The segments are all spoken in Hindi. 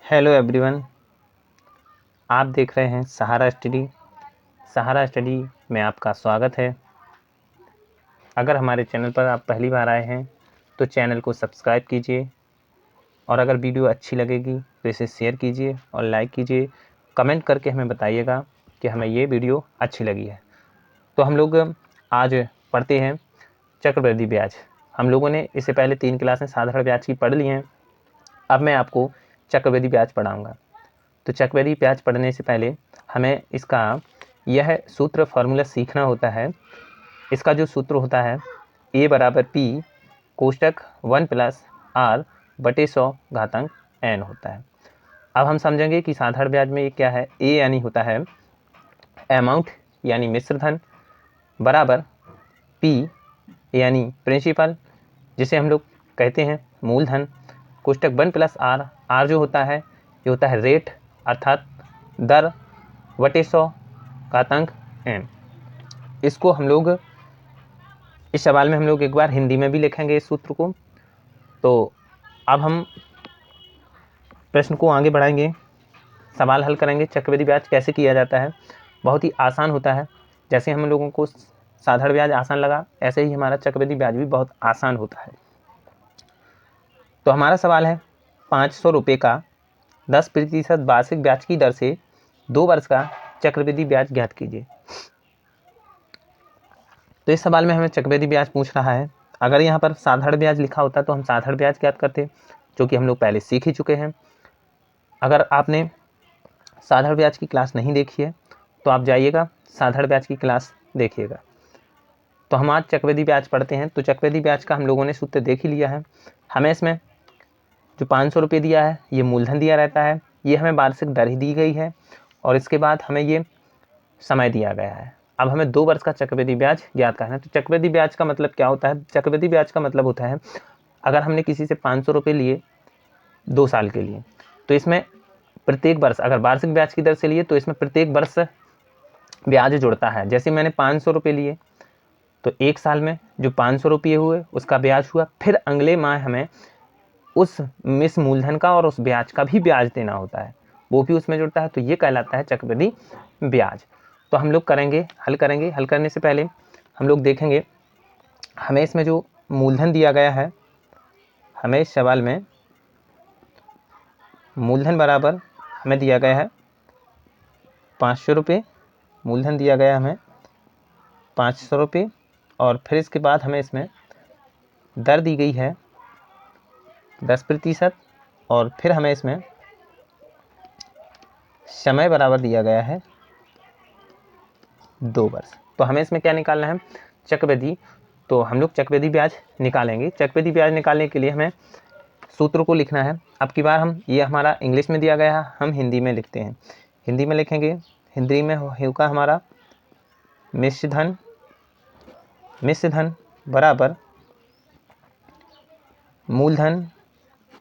हेलो एवरीवन, आप देख रहे हैं सहारा स्टडी में आपका स्वागत है। अगर हमारे चैनल पर आप पहली बार आए हैं तो चैनल को सब्सक्राइब कीजिए और अगर वीडियो अच्छी लगेगी तो इसे शेयर कीजिए और लाइक कीजिए। कमेंट करके हमें बताइएगा कि हमें ये वीडियो अच्छी लगी है। तो हम लोग आज पढ़ते हैं चक्रवृद्धि ब्याज। हम लोगों ने इससे पहले 3 क्लासें साधारण ब्याज की पढ़ ली हैं। अब मैं आपको चक्रवृद्धि ब्याज पढ़ाऊँगा। तो चक्रवृद्धि ब्याज पढ़ने से पहले हमें इसका यह सूत्र फार्मूला सीखना होता है। इसका जो सूत्र होता है A बराबर P कोष्टक 1 प्लस R बटे 100 घातांक N होता है। अब हम समझेंगे कि साधारण ब्याज में ये क्या है। A यानी होता है अमाउंट यानी मिश्र धन बराबर P यानी प्रिंसिपल जिसे हम लोग कहते हैं मूलधन कोष्टक 1 प्लस R जो होता है ये होता है रेट अर्थात दर बटे 100 घातांक n। इसको हम लोग इस सवाल में हम लोग एक बार हिंदी में भी लिखेंगे इस सूत्र को। तो अब हम प्रश्न को आगे बढ़ाएंगे, सवाल हल करेंगे। चक्रवृद्धि ब्याज कैसे किया जाता है, बहुत ही आसान होता है। जैसे हम लोगों को साधारण ब्याज आसान लगा ऐसे ही हमारा चक्रवृद्धि ब्याज भी बहुत आसान होता है। तो हमारा सवाल है 500 रुपये का 10% वार्षिक ब्याज की दर से 2 वर्ष का चक्रवृद्धि ब्याज ज्ञात कीजिए। तो इस सवाल में हमें चक्रवृद्धि ब्याज पूछ रहा है। अगर यहाँ पर साधारण ब्याज लिखा होता तो हम साधारण ब्याज ज्ञात करते, जो कि हम लोग पहले सीख ही चुके हैं। अगर आपने साधारण ब्याज की क्लास नहीं देखी है तो आप जाइएगा साधारण ब्याज की क्लास देखिएगा। तो हम आज चक्रवृद्धि ब्याज पढ़ते हैं। तो चक्रवृद्धि ब्याज का हम लोगों ने सूत्र देख ही लिया है। हमें इसमें जो 500 रुपये दिया है ये मूलधन दिया रहता है, ये हमें वार्षिक दर ही दी गई है और इसके बाद हमें ये समय दिया गया है। अब हमें 2 वर्ष का चक्रवृद्धि ब्याज ज्ञात करना है। तो चक्रवृद्धि ब्याज का मतलब क्या होता है? चक्रवृद्धि ब्याज का मतलब होता है अगर हमने किसी से 500 रुपये लिए 2 साल के लिए, तो इसमें प्रत्येक वर्ष अगर वार्षिक ब्याज की दर से लिए तो इसमें प्रत्येक वर्ष ब्याज जुड़ता है। जैसे मैंने 500 रुपये लिए तो 1 साल में जो 500 रुपये हुए उसका ब्याज हुआ, फिर अगले माह हमें उस मूलधन का और उस ब्याज का भी ब्याज देना होता है, वो भी उसमें जुड़ता है। तो ये कहलाता है चक्रवृद्धि ब्याज। तो हम लोग हल करेंगे। हल करने से पहले हम लोग देखेंगे हमें इसमें जो मूलधन दिया गया है, हमें इस सवाल में मूलधन बराबर हमें दिया गया है 500 रुपये। मूलधन दिया गया हमें 500 रुपये और फिर इसके बाद हमें इसमें दर दी गई है 10% और फिर हमें इसमें समय बराबर दिया गया है 2 वर्ष। तो हमें इसमें क्या निकालना है? चक्रवृद्धि। तो हम लोग चक्रवृद्धि ब्याज निकालेंगे। चक्रवृद्धि ब्याज निकालने के लिए हमें सूत्र को लिखना है। अब की बार हम ये हमारा इंग्लिश में दिया गया है, हम हिंदी में लिखते हैं। हिंदी में लिखेंगे, हिंदी में होगा हमारा मिश्र धन बराबर मूलधन,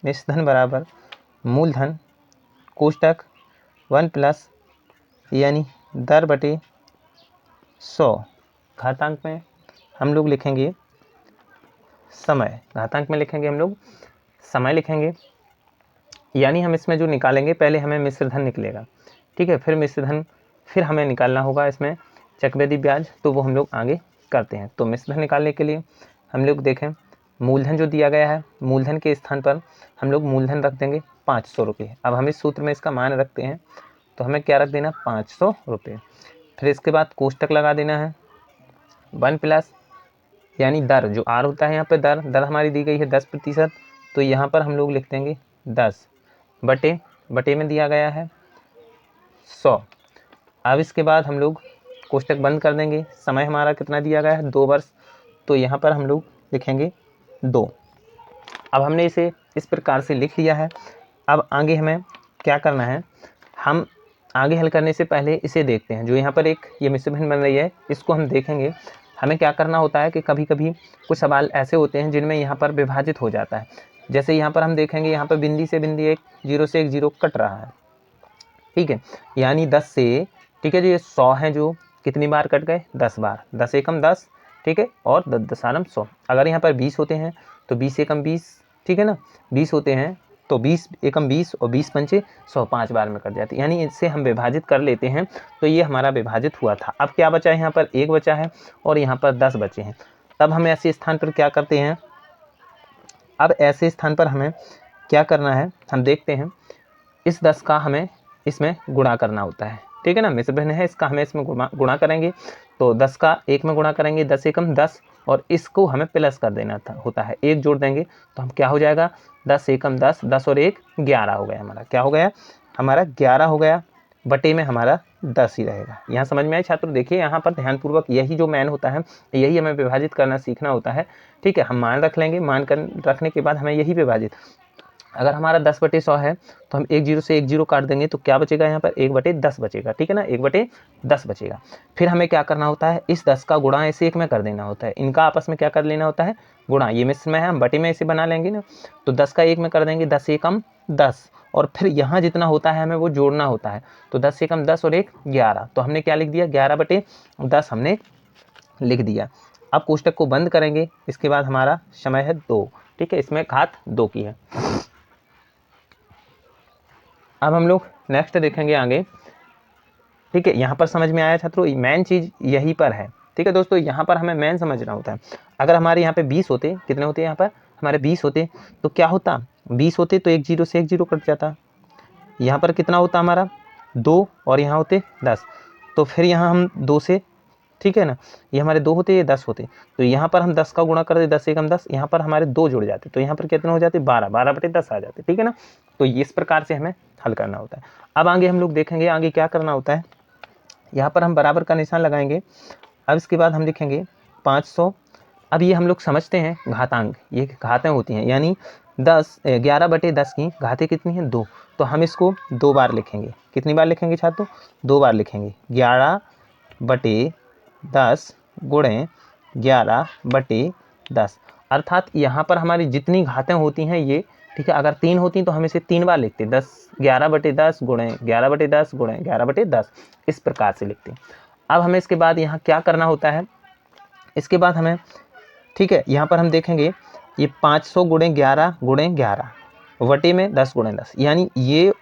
मिश्र धन बराबर मूलधन कोष्टक 1 प्लस यानी दर बटे 100 घातांक में हम लोग लिखेंगे समय। घातांक में लिखेंगे हम लोग समय लिखेंगे, यानी हम इसमें जो निकालेंगे पहले हमें मिश्र धन निकलेगा, ठीक है। फिर मिश्र धन फिर हमें निकालना होगा इसमें चक्रवृद्धि ब्याज, तो वो हम लोग आगे करते हैं। तो मिश्र धन निकालने के लिए हम लोग देखें मूलधन जो दिया गया है, मूलधन के स्थान पर हम लोग मूलधन रख देंगे 500 रुपये। अब हम इस सूत्र में इसका मान रखते हैं तो हमें क्या रख देना? 500 रुपये। फिर इसके बाद कोष्टक लगा देना है 1 प्लस यानी दर जो आर होता है, यहाँ पे दर हमारी दी गई है 10%, तो यहाँ पर हम लोग लिख देंगे 10 बटे में दिया गया है 100। अब इसके बाद हम लोग कोष्टक बंद कर देंगे। समय हमारा कितना दिया गया है? 2 वर्ष, तो यहाँ पर हम लोग लिखेंगे 2। अब हमने इसे इस प्रकार से लिख लिया है। अब आगे हमें क्या करना है? हम आगे हल करने से पहले इसे देखते हैं। जो यहाँ पर एक ये मिश्र धन बन रही है इसको हम देखेंगे। हमें क्या करना होता है कि कभी कभी कुछ सवाल ऐसे होते हैं जिनमें यहाँ पर विभाजित हो जाता है। जैसे यहाँ पर हम देखेंगे, यहाँ पर बिंदी से बिंदी एक जीरो से एक जीरो कट रहा है, ठीक है, यानी 10 से, ठीक है, जो ये 100 है जो कितनी बार कट गए? 10 बार। 10 एकम 10, ठीक है, और 10 दसानम 100। अगर यहाँ पर 20 होते हैं तो 20 एकम 20, ठीक है ना, 20 होते हैं तो 20 एकम 20 और 20 पंचे 100 5 बार में कट जाती है, यानी इससे हम विभाजित कर लेते हैं। तो ये हमारा विभाजित हुआ था। अब क्या बचा है, यहाँ पर 1 बचा है और यहाँ पर 10 बचे हैं। तब हम ऐसे स्थान पर क्या करते हैं, अब ऐसे स्थान पर हमें क्या करना है, हम देखते हैं इस 10 का हमें इसमें गुणा करना होता है, ठीक है ना। मिश्र भिन्न है, इसका हमें इसमें गुणा करेंगे, तो 10 का 1 में गुणा करेंगे, 10 एकम 10, और इसको हमें प्लस कर देना होता है, 1 जोड़ देंगे तो हम क्या हो जाएगा, 10 एकम 10, 10 और 1 11 हो गया हमारा। क्या हो गया हमारा, 11 हो गया, बटे में हमारा 10 ही रहेगा। यहाँ समझ में आए छात्र। देखिए यहाँ पर ध्यानपूर्वक यही जो मैन होता है, यही हमें विभाजित करना सीखना होता है, ठीक है। हम मान रख लेंगे, मान कर रखने के बाद हमें यही विभाजित, अगर हमारा 10/100 है तो हम 1 0 से 1 0 काट देंगे, तो क्या बचेगा यहाँ पर 1/10 बचेगा, ठीक है ना, 1/10 बचेगा। फिर हमें क्या करना होता है, इस 10 का गुणा ऐसे 1 में कर देना होता है, इनका आपस में क्या कर लेना होता है, गुणा। ये मिश्र में है, हम बटे में ऐसे बना लेंगे ना, तो 10 का 1 में कर देंगे, 10 एकम 10, और फिर यहाँ जितना होता है हमें वो जोड़ना होता है, तो 10 एकम 10 और 1 11, तो हमने क्या लिख दिया, 11/10 हमने लिख दिया। अब कोष्टक को बंद करेंगे, इसके बाद हमारा समय है 2, ठीक है, इसमें घात 2 की है। अब हम लोग नेक्स्ट देखेंगे आगे, ठीक है। यहाँ पर समझ में आया छात्रों, मेन चीज़ यहीं पर है, ठीक है दोस्तों, यहाँ पर हमें मेन समझना होता है। अगर हमारे यहाँ पे 20 होते, कितने होते यहाँ पर हमारे 20 होते, तो क्या होता, 20 होते तो 1 0 से 1 0 कट जाता, यहाँ पर कितना होता हमारा 2, और यहाँ होते 10, तो फिर यहाँ हम 2 से, ठीक है ना, ये हमारे 2 होते, ये 10 होते, तो यहाँ पर हम 10 का गुणा कर दे, 10 एकम 10, यहाँ पर हमारे 2 जुड़ जाते, तो यहाँ पर कितने हो जाते, 12, 12/10 आ जाते, ठीक है ना। तो इस प्रकार से हमें हल करना होता है। अब आगे हम लोग देखेंगे आगे क्या करना होता है, यहाँ पर हम बराबर का निशान लगाएंगे। अब इसके बाद हम लिखेंगे 500। अब ये हम लोग समझते हैं घातांक, ये घातें होती हैं, यानी 11/10 की घातें कितनी हैं, 2, तो हम इसको 2 बार लिखेंगे। कितनी बार लिखेंगे छात्रों, 2 बार लिखेंगे, 11/10 गुणे 11/10, अर्थात यहाँ पर हमारी जितनी घातें होती हैं ये, ठीक है, अगर 3 होती तो हम इसे 3 बार लिखते, 11/10 गुणे 11/10 गुणे 11/10, इस प्रकार से लिखते हैं। अब हमें इसके बाद यहाँ क्या करना होता है, इसके बाद हमें, ठीक है, यहाँ पर हम देखेंगे ये 500 गुणे 11 गुणे 11 वटे में 10 गुणे 10, यानी ये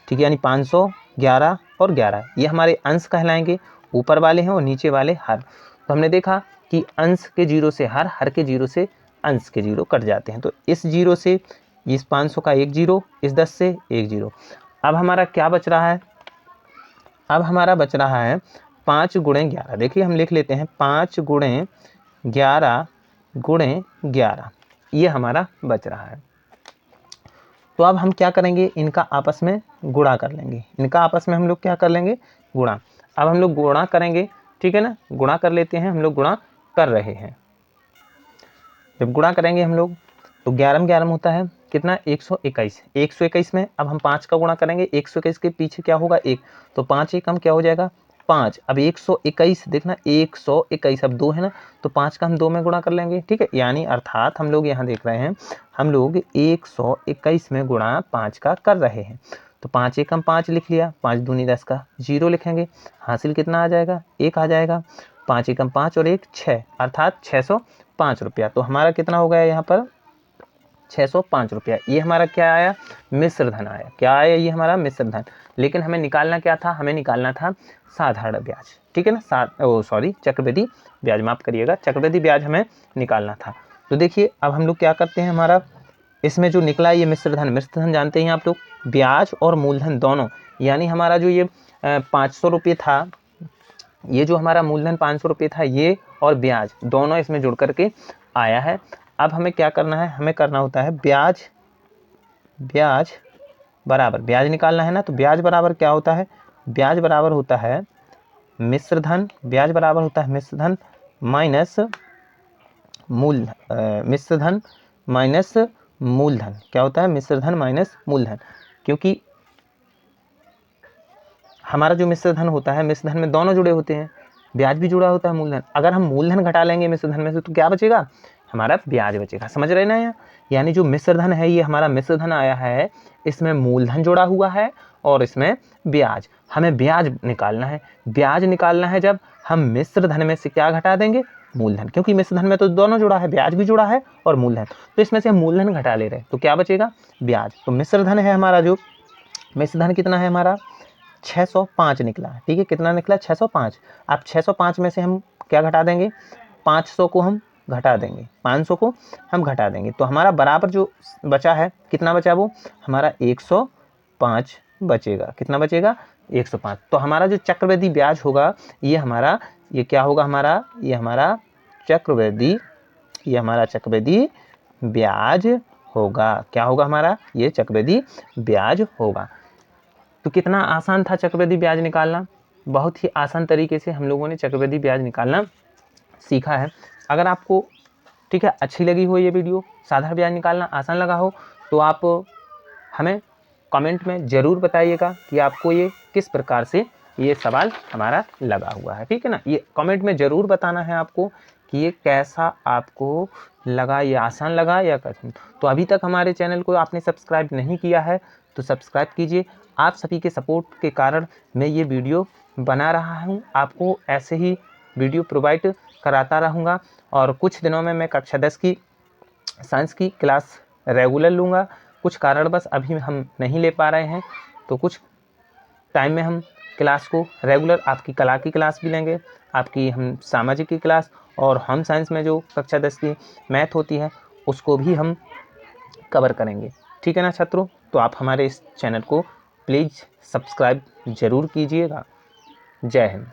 ठीक है, यानी 500, 11 और 11 ये हमारे अंश कहलाएंगे, ऊपर वाले हैं और नीचे वाले हर। तो हमने देखा कि अंश के 0 से हर, हर के 0 से अंश के 0 कट जाते हैं, तो इस 0 से इस 500 का 1 0, इस 10 से 1 0। अब हमारा क्या बच रहा है, अब हमारा बच रहा है 5 गुणे 11। देखिए हम लिख लेते हैं 5 गुणे 11 गुणे 11, ये हमारा बच रहा है। तो अब हम क्या करेंगे, इनका आपस में गुणा कर लेंगे, इनका आपस में हम लोग क्या कर लेंगे, गुणा। अब हम लोग गुणा करेंगे, ठीक है ना, गुणा कर लेते हैं, हम लोग गुणा कर रहे हैं। जब गुणा करेंगे हम लोग तो 11 11 होता है कितना, 121, 121 में अब हम 5 का गुणा करेंगे, 121 के पीछे क्या होगा 1, तो 5 एकम क्या हो जाएगा 5। अब 121 देखना, 121 अब 2 है ना, तो 5 का हम 2 में गुणा कर लेंगे, ठीक है, यानी अर्थात हम लोग यहाँ देख रहे हैं, हम लोग 121 में गुणा 5 का कर रहे हैं, तो 5 एकम 5 लिख लिया, 5 दूनी 10 का 0 लिखेंगे, हासिल कितना आ जाएगा 1 आ जाएगा, 5 एकम 5 और 1 6, अर्थात 605 रुपया। तो हमारा कितना हो गया यहाँ पर 605 रुपया, ये हमारा क्या आया, मिश्र धन आया। क्या आया, ये हमारा मिश्र धन। लेकिन हमें निकालना क्या था, हमें निकालना था साधारण ब्याज, ठीक है ना, चक्रवृद्धि ब्याज, माफ करिएगा, चक्रवृद्धि ब्याज हमें निकालना था। तो देखिए अब हम लोग क्या करते हैं, हमारा इसमें जो निकला ये मिश्र धन जानते हैं आप लोग, ब्याज और मूलधन दोनों, यानी हमारा जो ये 500 रुपये था, ये जो हमारा मूलधन 500 रुपये था, ये और ब्याज दोनों इसमें जुड़ करके आया है। अब हमें क्या करना है, हमें करना होता है ब्याज बराबर, ब्याज निकालना है ना, तो ब्याज बराबर क्या होता है, ब्याज बराबर होता है मिश्र धन, ब्याज बराबर होता है मिश्र धन माइनस मिश्र धन माइनस मूलधन। क्या होता है, मिश्र धन माइनस मूलधन, क्योंकि हमारा जो मिश्र धन होता है, मिश्र धन में दोनों जुड़े होते हैं, ब्याज भी जुड़ा होता है मूलधन। अगर हम मूलधन घटा लेंगे मिश्र धन में से तो क्या बचेगा, हमारा ब्याज बचेगा। समझ रहे ना यहाँ, यानी जो मिश्र धन है ये हमारा मिश्र धन आया है, इसमें मूलधन जुड़ा हुआ है और इसमें ब्याज, हमें ब्याज निकालना है। ब्याज निकालना है जब हम मिश्र धन में से क्या घटा देंगे, मूलधन, क्योंकि मिश्र धन में तो दोनों जुड़ा है, ब्याज भी जुड़ा है और मूलधन, तो इसमें से हम मूलधन घटा ले रहे हैं, तो क्या बचेगा, ब्याज। तो मिश्र धन है हमारा, जो मिश्र धन कितना है हमारा 605 निकला, ठीक है, कितना निकला 605। अब 605 में से हम क्या घटा देंगे, 500 को हम घटा देंगे, 500 को हम घटा देंगे, तो हमारा बराबर जो बचा है, कितना बचा, वो हमारा 105 बचेगा। कितना बचेगा, 105। तो हमारा जो चक्रवृद्धि ब्याज होगा, ये हमारा, ये क्या होगा हमारा, ये हमारा चक्रवृद्धि, ये हमारा चक्रवृद्धि ब्याज होगा। क्या होगा हमारा, ये चक्रवृद्धि ब्याज होगा। तो कितना आसान था चक्रवृद्धि ब्याज निकालना, बहुत ही आसान तरीके से हम लोगों ने चक्रवृद्धि ब्याज निकालना सीखा है। अगर आपको, ठीक है, अच्छी लगी हो ये वीडियो, साधारण ब्याज निकालना आसान लगा हो, तो आप हमें कमेंट में ज़रूर बताइएगा कि आपको ये किस प्रकार से ये सवाल हमारा लगा हुआ है, ठीक है ना। ये कमेंट में ज़रूर बताना है आपको कि ये कैसा आपको लगा, ये आसान लगा या कठिन। तो अभी तक हमारे चैनल को आपने सब्सक्राइब नहीं किया है तो सब्सक्राइब कीजिए। आप सभी के सपोर्ट के कारण मैं ये वीडियो बना रहा हूँ, आपको ऐसे ही वीडियो प्रोवाइड कराता रहूँगा। और कुछ दिनों में मैं कक्षा 10 की साइंस की क्लास रेगुलर लूँगा। कुछ कारणवश अभी हम नहीं ले पा रहे हैं, तो कुछ टाइम में हम क्लास को रेगुलर, आपकी कला की क्लास भी लेंगे, आपकी हम सामाजिक की क्लास, और होम साइंस में जो कक्षा 10 की मैथ होती है उसको भी हम कवर करेंगे, ठीक है ना छात्रों। तो आप हमारे इस चैनल को प्लीज़ सब्सक्राइब ज़रूर कीजिएगा। जय हिंद।